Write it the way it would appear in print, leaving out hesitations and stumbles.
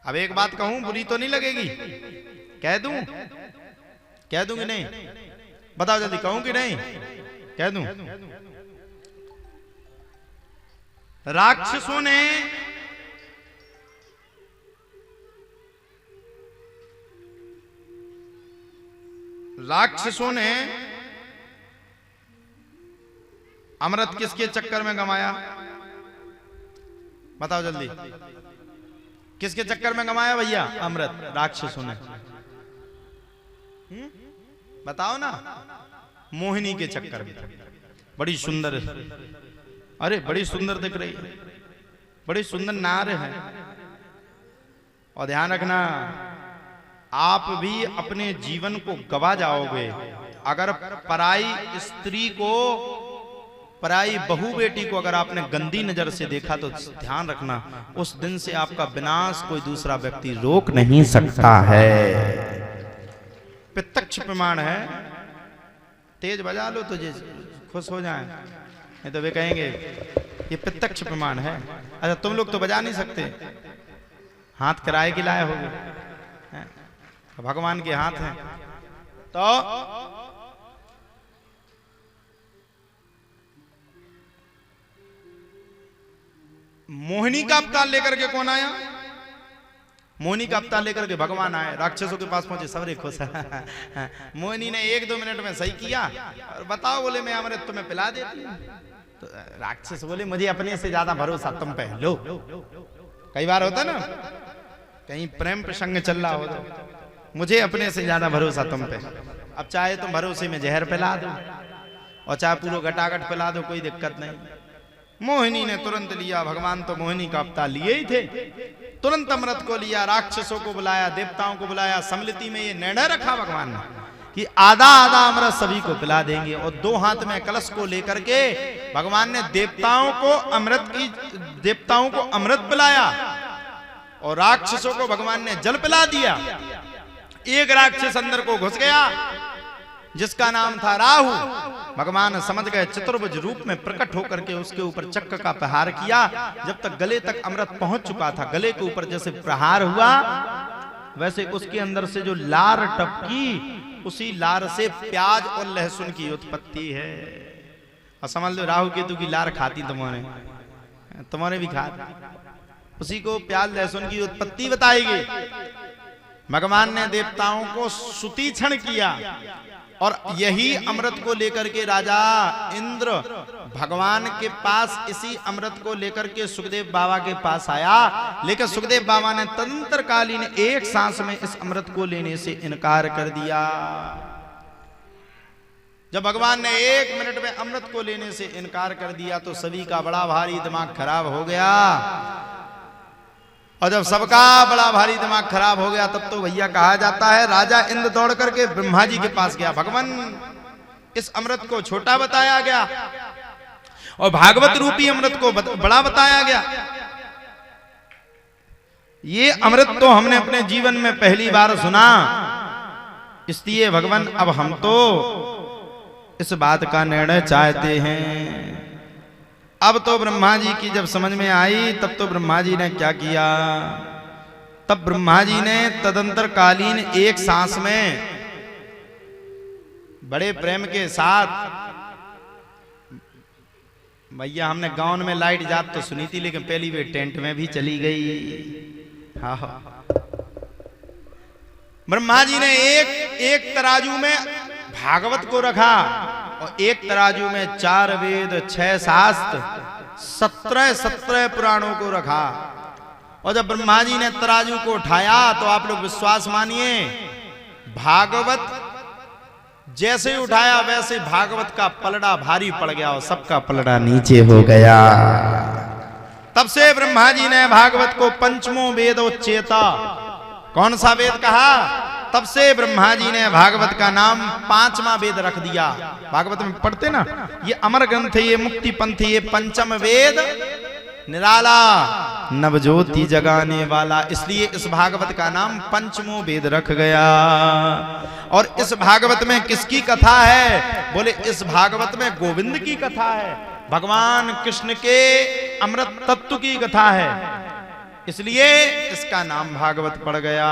अब एक बात कहूं, बुरी तो नहीं लगेगी? कह दूं? कह दूं कि नहीं? बताओ जल्दी, कहूं कि नहीं? कह दूं? राक्षसों ने अमृत किसके चक्कर में गंवाया? बताओ जल्दी, किसके चक्कर में गंवाया भैया अमृत? राक्षसों ने। बताओ ना। मोहिनी के चक्कर में। बड़ी सुंदर, अरे बड़ी सुंदर दिख रही है, बड़ी सुंदर नार है। और ध्यान रखना, आप भी अपने जीवन को गवा जाओगे अगर पराई स्त्री को, पराई बहू बेटी को अगर आपने गंदी नजर से देखा तो ध्यान रखना, उस दिन से आपका विनाश कोई दूसरा व्यक्ति रोक नहीं सकता है। प्रत्यक्ष प्रमाण है। तेज बजा लो तो जे खुश हो जाएं, नहीं तो वे कहेंगे ये प्रत्यक्ष प्रमाण है। अच्छा तुम लोग तो बजा नहीं सकते, हाथ किराए के लाए होगे, भगवान के हाथ हैं। तो मोहिनी का अवतार लेकर के कौन आया? मोहिनी का अवतार लेकर के भगवान आए, राक्षसों के पास पहुंचे, सबरे खुश है। मोहिनी ने 1-2 मिनट में सही किया और बताओ, बोले मैं अमृत तुम्हें पिला देती हूं। तो राक्षस बोले मुझे अपने से ज्यादा भरोसा तुम पे लो। कई बार होता ना, कहीं प्रेम प्रसंग चल रहा हो तो मुझे अपने से ज्यादा भरोसा तुम पे। अब चाहे तुम भरोसे में जहर पिला दो और चाहे पूरा घटाघट पिला दो, कोई दिक्कत नहीं। मोहिनी ने तुरंत लिया, भगवान तो मोहिनी का अवतार लिए ही थे, तुरंत अमृत को लिया, राक्षसों को बुलाया, देवताओं को बुलाया। सम्मिलिति में ये निर्णय रखा भगवान ने कि आधा आधा अमृत सभी को पिला देंगे। और 2 हाथ में कलश को लेकर के भगवान ने देवताओं को अमृत पिलाया और राक्षसों को भगवान ने जल पिला दिया। एक राक्षस अंदर को घुस गया जिसका नाम था राहु। भगवान समझ गए, चतुर्भुज रूप में प्रकट होकर के उसके ऊपर चक्र का प्रहार किया। जब तक गले तक अमृत पहुंच चुका था, गले के ऊपर जैसे प्रहार हुआ वैसे उसके अंदर से जो लार टपकी, उसी लार से प्याज और लहसुन की उत्पत्ति है। और समझ लो राहु केतु की लार खाती तुम्हारे भी खाती, उसी को प्याज लहसुन की उत्पत्ति बताई गई। भगवान ने देवताओं को सुतीक्षण किया और यही अमृत को लेकर के राजा इंद्र भगवान के पास, इसी अमृत को लेकर के सुखदेव बाबा के पास आया। लेकिन सुखदेव बाबा ने तदंतरकालीन एक सांस में इस अमृत को लेने से इनकार कर दिया। जब भगवान ने 1 मिनट में अमृत को लेने से इनकार कर दिया तो सभी का बड़ा भारी दिमाग खराब हो गया। और जब सबका बड़ा भारी दिमाग खराब हो गया तब तो भैया कहा जाता है राजा इंद्र दौड़ करके ब्रह्मा जी के पास गया। भगवान इस अमृत को छोटा बताया गया और भागवत रूपी अमृत को बड़ा बताया गया। ये अमृत तो हमने अपने जीवन में पहली बार सुना, इसलिए भगवान अब हम तो इस बात का निर्णय चाहते हैं। अब तो ब्रह्मा जी की जब समझ में आई तब तो ब्रह्मा जी ने क्या किया, तब ब्रह्मा जी ने तदंतरकालीन एक सांस में बड़े प्रेम के साथ, भैया हमने गांव में लाइट जात तो सुनी थी लेकिन पहली वे टेंट में भी चली गई। हाँ ब्रह्मा जी ने एक तराजू में भागवत को रखा और एक तराजू में 4 वेद, 6 शास्त्र, 17 पुराणों को रखा। और जब ब्रह्मा जी ने तराजू को उठाया तो आप लोग विश्वास मानिए, भागवत जैसे उठाया वैसे भागवत का पलड़ा भारी पड़ गया और सबका पलड़ा नीचे हो गया। तब से ब्रह्मा जी ने भागवत को पंचमो वेद उच्चेता, कौन सा वेद कहा? तब से ब्रह्मा जी ने भागवत का नाम 5वां वेद रख दिया। भागवत में पढ़ते ना, ये अमर ग्रंथ है, ये मुक्ति पंथ, ये पंचम वेद निराला नवज्योति जगाने वाला, इसलिए इस भागवत का नाम पंचमो वेद रख गया। और इस भागवत में किसकी कथा है? बोले इस भागवत में गोविंद की कथा है, भगवान कृष्ण के अमृत तत्व की कथा है। इसलिए इसका नाम भागवत पड़ गया।